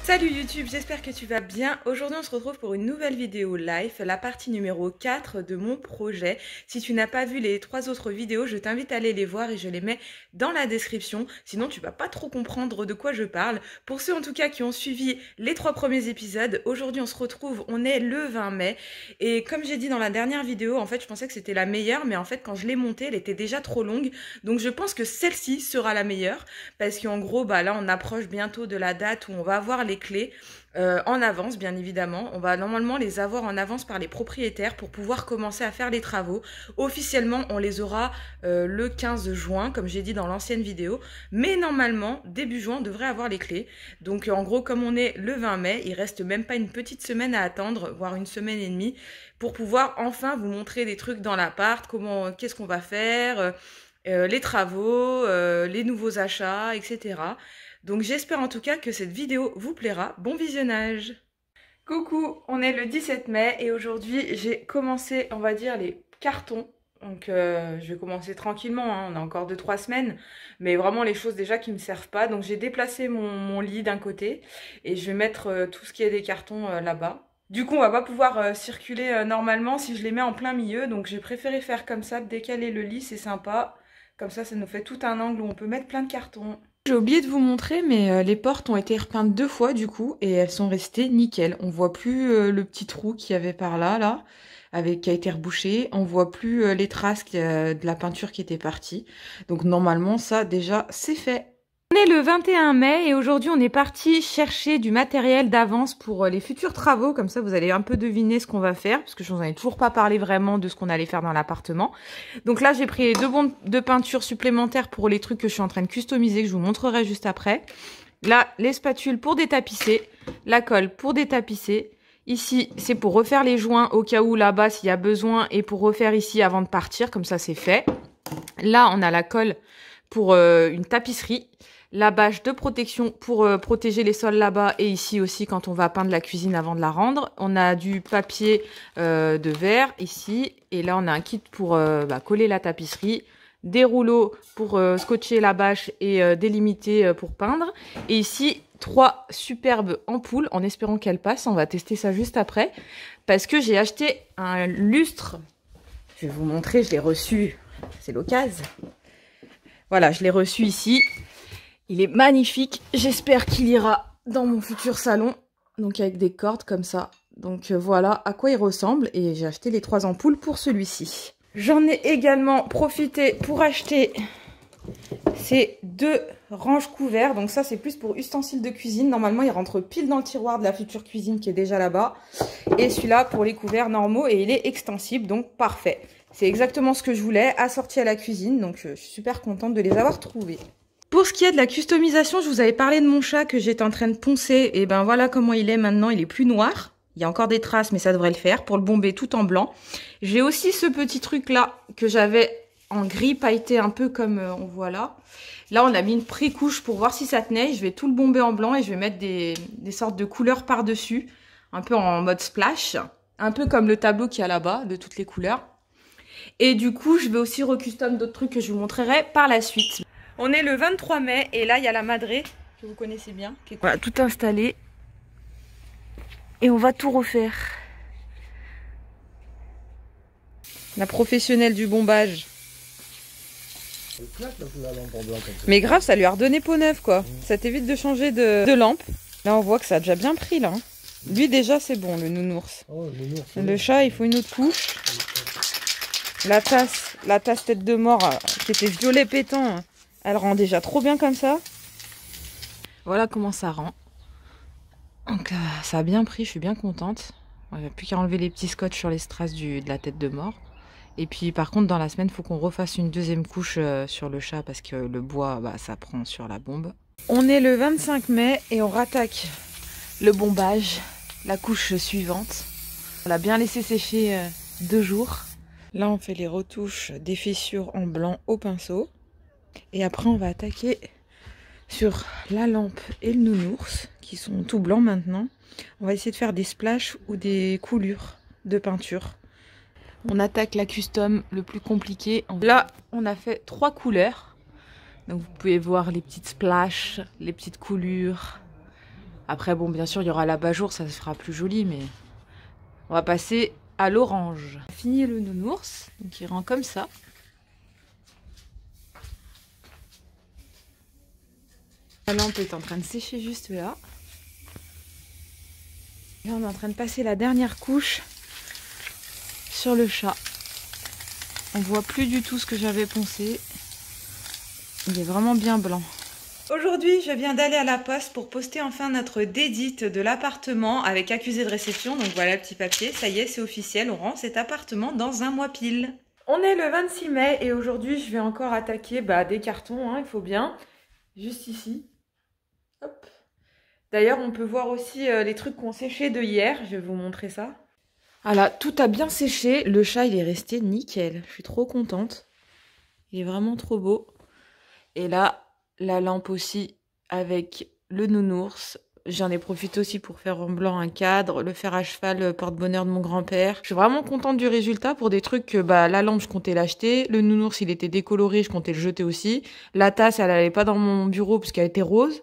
Salut YouTube, j'espère que tu vas bien. Aujourd'hui on se retrouve pour une nouvelle vidéo live, la partie numéro 4 de mon projet. Si tu n'as pas vu les 3 autres vidéos, je t'invite à aller les voir et je les mets dans la description. Sinon tu vas pas trop comprendre de quoi je parle. Pour ceux en tout cas qui ont suivi les 3 premiers épisodes, aujourd'hui on se retrouve, on est le 20 mai. Et comme j'ai dit dans la dernière vidéo, en fait je pensais que c'était la meilleure, mais en fait quand je l'ai montée, elle était déjà trop longue. Donc je pense que celle-ci sera la meilleure. Parce qu'en gros, là on approche bientôt de la date où on va avoir les clés en avance, bien évidemment. On va normalement les avoir en avance par les propriétaires pour pouvoir commencer à faire les travaux. Officiellement, on les aura le 15 juin, comme j'ai dit dans l'ancienne vidéo. Mais normalement, début juin, on devrait avoir les clés. Donc en gros, comme on est le 20 mai, il reste même pas une petite semaine à attendre, voire une semaine et demie, pour pouvoir enfin vous montrer des trucs dans l'appart, qu'est-ce qu'on va faire, les travaux, les nouveaux achats, etc. Donc j'espère en tout cas que cette vidéo vous plaira. Bon visionnage! Coucou, on est le 17 mai et aujourd'hui j'ai commencé, on va dire, les cartons. Donc je vais commencer tranquillement, hein. On a encore 2-3 semaines, mais vraiment les choses déjà qui ne me servent pas. Donc j'ai déplacé mon lit d'un côté et je vais mettre tout ce qui est des cartons là-bas. Du coup on va pas pouvoir circuler normalement si je les mets en plein milieu. Donc j'ai préféré faire comme ça, décaler le lit, c'est sympa. Comme ça nous fait tout un angle où on peut mettre plein de cartons. J'ai oublié de vous montrer, mais les portes ont été repeintes 2 fois du coup, et elles sont restées nickel. On voit plus le petit trou qu'il y avait par là, qui a été rebouché. On voit plus les traces de la peinture qui était partie. Donc normalement, ça déjà, c'est fait. On est le 21 mai et aujourd'hui on est parti chercher du matériel d'avance pour les futurs travaux. Comme ça vous allez un peu deviner ce qu'on va faire, parce que je vous en ai toujours pas parlé vraiment de ce qu'on allait faire dans l'appartement. Donc là j'ai pris 2 bondes de peinture supplémentaires pour les trucs que je suis en train de customiser, que je vous montrerai juste après. Là les spatules pour détapisser, la colle pour détapisser. Ici c'est pour refaire les joints au cas où là-bas s'il y a besoin, et pour refaire ici avant de partir, comme ça c'est fait. Là on a la colle pour une tapisserie. La bâche de protection pour protéger les sols là-bas, et ici aussi quand on va peindre la cuisine avant de la rendre. On a du papier de verre ici, et là on a un kit pour coller la tapisserie, des rouleaux pour scotcher la bâche et délimiter pour peindre, et ici 3 superbes ampoules en espérant qu'elles passent. On va tester ça juste après, parce que j'ai acheté un lustre. Je vais vous montrer, je l'ai reçu, c'est l'occasion. Voilà, je l'ai reçu ici. Il est magnifique, j'espère qu'il ira dans mon futur salon, donc avec des cordes comme ça. Donc voilà à quoi il ressemble, et j'ai acheté les 3 ampoules pour celui-ci. J'en ai également profité pour acheter ces 2 ranges couverts. Donc ça c'est plus pour ustensiles de cuisine, normalement il rentre pile dans le tiroir de la future cuisine qui est déjà là-bas. Et celui-là pour les couverts normaux, et il est extensible, donc parfait. C'est exactement ce que je voulais, assorti à la cuisine, donc je suis super contente de les avoir trouvés. Pour ce qui est de la customisation, je vous avais parlé de mon chat que j'étais en train de poncer. Et ben voilà comment il est maintenant, il est plus noir. Il y a encore des traces, mais ça devrait le faire pour le bomber tout en blanc. J'ai aussi ce petit truc là que j'avais en gris pailleté, un peu comme on voit là. Là, on a mis une pré-couche pour voir si ça tenait. Je vais tout le bomber en blanc et je vais mettre des sortes de couleurs par-dessus. Un peu en mode splash. Un peu comme le tableau qu'il y a là-bas, de toutes les couleurs. Et du coup, je vais aussi recustom d'autres trucs que je vous montrerai par la suite. On est le 23 mai et là il y a la madré que vous connaissez bien. Voilà, tout installé. Et on va tout refaire. La professionnelle du bombage. Mais grave, ça lui a redonné peau neuve quoi. Ça t'évite de changer de lampe. Là on voit que ça a déjà bien pris là. Lui déjà c'est bon, le nounours. Le chat il faut une autre couche. La tasse tête de mort qui était violet pétant. Elle rend déjà trop bien comme ça. Voilà comment ça rend. Donc ça a bien pris, je suis bien contente. Il n'y a plus qu'à enlever les petits scotch sur les strass de la tête de mort. Et puis par contre dans la semaine, il faut qu'on refasse une 2e couche sur le chat, parce que le bois, ça prend sur la bombe. On est le 25 mai et on rattaque le bombage, la couche suivante. On l'a bien laissé sécher 2 jours. Là on fait les retouches des fissures en blanc au pinceau. Et après on va attaquer sur la lampe et le nounours qui sont tout blancs maintenant. On va essayer de faire des splashes ou des coulures de peinture. On attaque la custom le plus compliqué. Là on a fait 3 couleurs. Donc vous pouvez voir les petites splashes, les petites coulures. Après, bon, bien sûr, il y aura l'abat-jour, ça se fera plus joli, mais on va passer à l'orange. Fini le nounours, donc il rend comme ça. La lampe est en train de sécher juste là. Et on est en train de passer la dernière couche sur le chat. On voit plus du tout ce que j'avais poncé. Il est vraiment bien blanc. Aujourd'hui, je viens d'aller à la poste pour poster enfin notre dédite de l'appartement avec accusé de réception. Donc voilà le petit papier, ça y est, c'est officiel, on rend cet appartement dans un mois pile. On est le 26 mai et aujourd'hui, je vais encore attaquer des cartons, hein, il faut bien. Juste ici. Hop. D'ailleurs, on peut voir aussi les trucs qu'on séché de hier, je vais vous montrer ça. Voilà, tout a bien séché, le chat il est resté nickel, je suis trop contente. Il est vraiment trop beau. Et là, la lampe aussi avec le nounours. J'en ai profité aussi pour faire en blanc un cadre, le fer à cheval porte-bonheur de mon grand-père. Je suis vraiment contente du résultat pour des trucs que la lampe je comptais l'acheter, le nounours il était décoloré, je comptais le jeter aussi. La tasse elle allait pas dans mon bureau parce qu'elle était rose.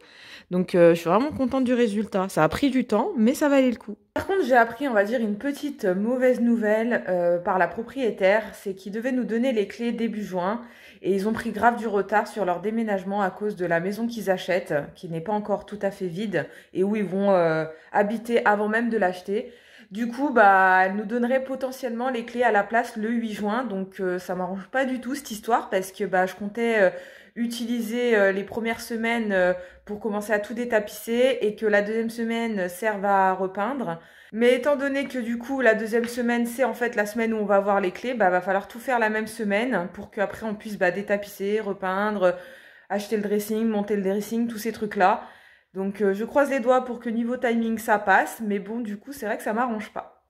Donc je suis vraiment contente du résultat. Ça a pris du temps mais ça valait le coup. Par contre j'ai appris on va dire une petite mauvaise nouvelle par la propriétaire, c'est qu'ils devaient nous donner les clés début juin. Et ils ont pris grave du retard sur leur déménagement à cause de la maison qu'ils achètent, qui n'est pas encore tout à fait vide, et où ils vont habiter avant même de l'acheter. Du coup, elle nous donnerait potentiellement les clés à la place le 8 juin, donc ça m'arrange pas du tout cette histoire, parce que je comptais utiliser les premières semaines pour commencer à tout détapisser, et que la deuxième semaine serve à repeindre. Mais étant donné que du coup la deuxième semaine c'est en fait la semaine où on va avoir les clés, va falloir tout faire la même semaine pour qu'après on puisse détapisser, repeindre, acheter le dressing, monter le dressing, tous ces trucs là. Donc je croise les doigts pour que niveau timing ça passe, mais bon du coup c'est vrai que ça m'arrange pas.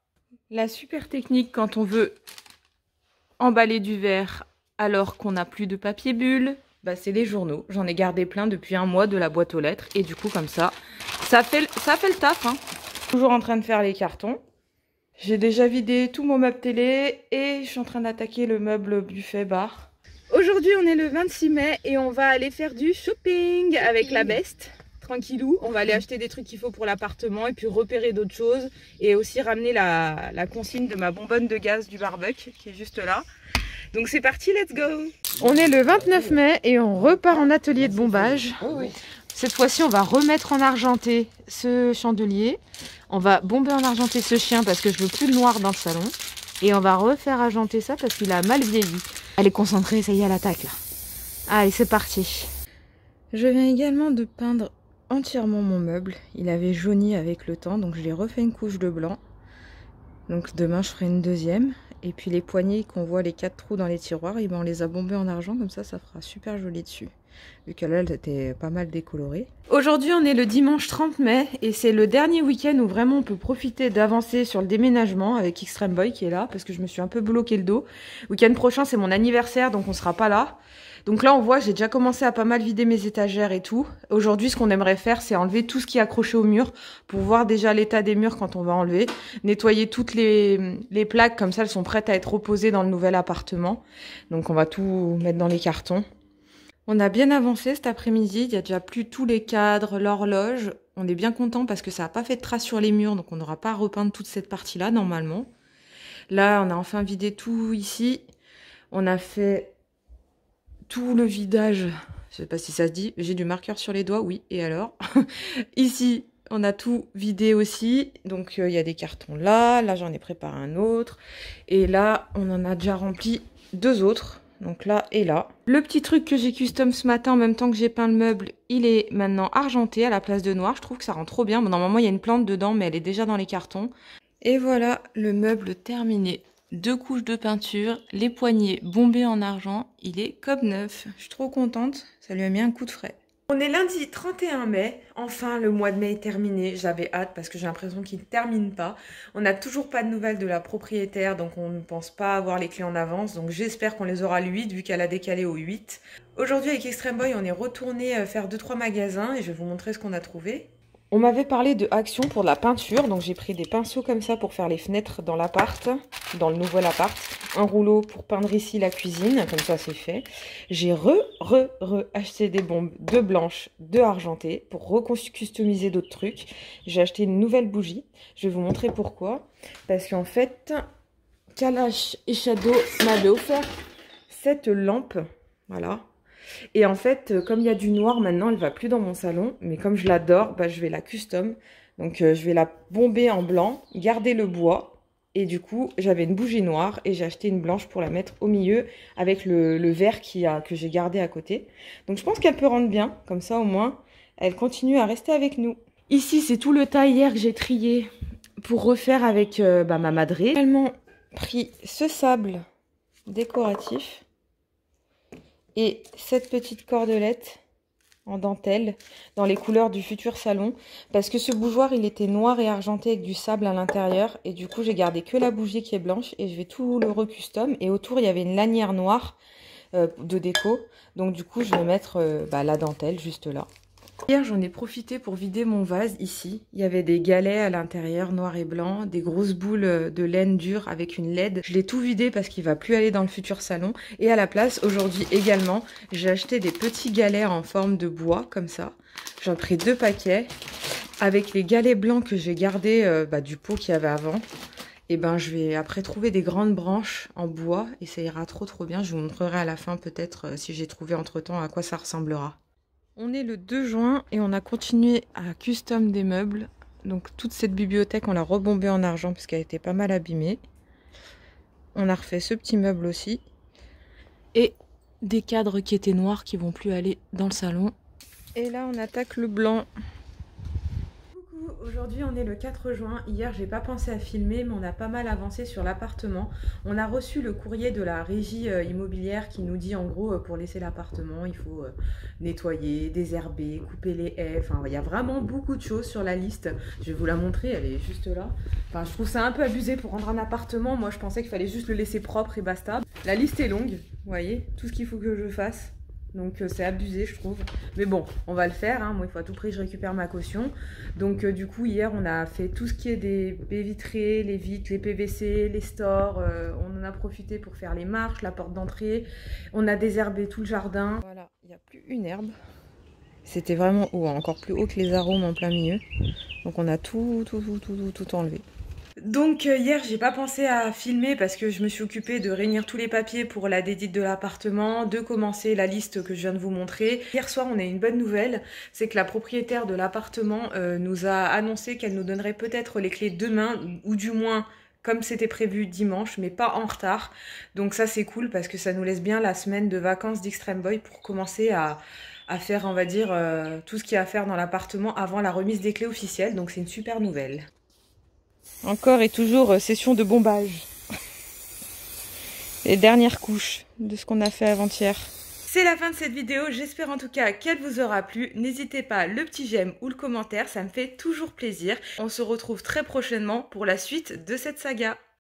La super technique quand on veut emballer du verre alors qu'on n'a plus de papier bulle, c'est les journaux. J'en ai gardé plein depuis un mois de la boîte aux lettres et du coup comme ça fait le taf hein. Toujours en train de faire les cartons. J'ai déjà vidé tout mon meuble télé et je suis en train d'attaquer le meuble buffet bar. Aujourd'hui on est le 26 mai et on va aller faire du shopping avec la Best. Tranquillou, on va aller acheter des trucs qu'il faut pour l'appartement et puis repérer d'autres choses. Et aussi ramener la consigne de ma bonbonne de gaz du barbecue qui est juste là. Donc c'est parti, let's go! On est le 29 mai et on repart en atelier de bombage. Cette fois-ci, on va remettre en argenté ce chandelier. On va bomber en argenté ce chien parce que je veux plus de noir dans le salon. Et on va refaire argenter ça parce qu'il a mal vieilli. Elle est concentrée, ça y est, elle attaque là. Allez, c'est parti. Je viens également de peindre entièrement mon meuble. Il avait jauni avec le temps, donc je l'ai refait une couche de blanc. Donc demain, je ferai une deuxième. Et puis les poignées qu'on voit les 4 trous dans les tiroirs, on les a bombés en argent, comme ça fera super joli dessus. Vu que là, elle était pas mal décolorée. Aujourd'hui, on est le dimanche 30 mai et c'est le dernier week-end où vraiment on peut profiter d'avancer sur le déménagement avec Extreme Boy qui est là parce que je me suis un peu bloqué le dos. Week-end prochain, c'est mon anniversaire, donc on sera pas là. Donc là, on voit, j'ai déjà commencé à pas mal vider mes étagères et tout. Aujourd'hui, ce qu'on aimerait faire, c'est enlever tout ce qui est accroché au mur pour voir déjà l'état des murs quand on va enlever. Nettoyer toutes les plaques, comme ça, elles sont prêtes à être reposées dans le nouvel appartement. Donc on va tout mettre dans les cartons. On a bien avancé cet après-midi, il y a déjà plus tous les cadres, l'horloge. On est bien content parce que ça n'a pas fait de traces sur les murs, donc on n'aura pas à repeindre toute cette partie-là normalement. Là, on a enfin vidé tout ici. On a fait tout le vidage, je sais pas si ça se dit, j'ai du marqueur sur les doigts, oui, et alors ici, on a tout vidé aussi, donc il y a des cartons là j'en ai préparé un autre, et là, on en a déjà rempli 2 autres. Donc là et là. Le petit truc que j'ai custom ce matin en même temps que j'ai peint le meuble, il est maintenant argenté à la place de noir. Je trouve que ça rend trop bien. Bon, normalement, il y a une plante dedans, mais elle est déjà dans les cartons. Et voilà le meuble terminé. 2 couches de peinture, les poignées bombées en argent. Il est comme neuf. Je suis trop contente. Ça lui a mis un coup de frais. On est lundi 31 mai, enfin le mois de mai est terminé, j'avais hâte parce que j'ai l'impression qu'il ne termine pas. On n'a toujours pas de nouvelles de la propriétaire, donc on ne pense pas avoir les clés en avance, donc j'espère qu'on les aura le 8 vu qu'elle a décalé au 8. Aujourd'hui avec Extreme Boy, on est retourné faire 2-3 magasins et je vais vous montrer ce qu'on a trouvé. On m'avait parlé de Action pour de la peinture, donc j'ai pris des pinceaux comme ça pour faire les fenêtres dans l'appart, dans le nouvel appart. Un rouleau pour peindre ici la cuisine, comme ça c'est fait. J'ai acheté des bombes, 2 blanches, 2 argentées, pour recustomiser d'autres trucs. J'ai acheté une nouvelle bougie, je vais vous montrer pourquoi. Parce qu'en fait, Kalash et Shadow m'avaient offert cette lampe, voilà. Et en fait, comme il y a du noir maintenant, elle va plus dans mon salon. Mais comme je l'adore, bah, je vais la custom. Donc je vais la bomber en blanc, garder le bois. Et du coup, j'avais une bougie noire et j'ai acheté une blanche pour la mettre au milieu avec le vert que j'ai gardé à côté. Donc je pense qu'elle peut rendre bien. Comme ça, au moins, elle continue à rester avec nous. Ici, c'est tout le tas hier que j'ai trié pour refaire avec ma madré. J'ai également pris ce sable décoratif. Et cette petite cordelette en dentelle dans les couleurs du futur salon. Parce que ce bougeoir, il était noir et argenté avec du sable à l'intérieur. Et du coup, j'ai gardé que la bougie qui est blanche. Et je vais tout le recustom. Et autour, il y avait une lanière noire de déco. Donc du coup, je vais mettre la dentelle juste là. Hier, j'en ai profité pour vider mon vase ici. Il y avait des galets à l'intérieur, noir et blanc, des grosses boules de laine dure avec une LED. Je l'ai tout vidé parce qu'il va plus aller dans le futur salon. Et à la place, aujourd'hui également, j'ai acheté des petits galets en forme de bois, comme ça. J'en ai pris 2 paquets. Avec les galets blancs que j'ai gardés du pot qu'il y avait avant. Et ben, je vais après trouver des grandes branches en bois et ça ira trop bien. Je vous montrerai à la fin peut-être si j'ai trouvé entre-temps à quoi ça ressemblera. On est le 2 juin et on a continué à custom des meubles. Donc toute cette bibliothèque, on l'a rebombée en argent parce qu'elle était pas mal abîmée. On a refait ce petit meuble aussi. Et des cadres qui étaient noirs qui vont plus aller dans le salon. Et là, on attaque le blanc. Aujourd'hui on est le 4 juin, hier j'ai pas pensé à filmer mais on a pas mal avancé sur l'appartement. On a reçu le courrier de la régie immobilière qui nous dit en gros pour laisser l'appartement il faut nettoyer, désherber, couper les haies, enfin il y a vraiment beaucoup de choses sur la liste. Je vais vous la montrer, elle est juste là. Enfin je trouve ça un peu abusé pour rendre un appartement, moi je pensais qu'il fallait juste le laisser propre et basta. La liste est longue, vous voyez, tout ce qu'il faut que je fasse. Donc c'est abusé je trouve. Mais bon, on va le faire, hein. Moi il faut à tout prix que je récupère ma caution. Donc du coup hier on a fait tout ce qui est des baies vitrées, les vitres, les PVC, les stores. On en a profité pour faire les marches, la porte d'entrée. On a désherbé tout le jardin. Voilà, il n'y a plus une herbe. C'était vraiment haut, hein, encore plus haut que les arômes en plein milieu. Donc on a tout enlevé. Donc hier j'ai pas pensé à filmer parce que je me suis occupée de réunir tous les papiers pour la dédite de l'appartement, de commencer la liste que je viens de vous montrer. Hier soir on a une bonne nouvelle, c'est que la propriétaire de l'appartement nous a annoncé qu'elle nous donnerait peut-être les clés demain ou du moins comme c'était prévu dimanche mais pas en retard. Donc ça c'est cool parce que ça nous laisse bien la semaine de vacances d'Extreme Boy pour commencer à faire on va dire tout ce qu'il y a à faire dans l'appartement avant la remise des clés officielles. Donc c'est une super nouvelle. Encore et toujours session de bombage. Les dernières couches de ce qu'on a fait avant-hier. C'est la fin de cette vidéo, j'espère en tout cas qu'elle vous aura plu. N'hésitez pas le petit j'aime ou le commentaire, ça me fait toujours plaisir. On se retrouve très prochainement pour la suite de cette saga.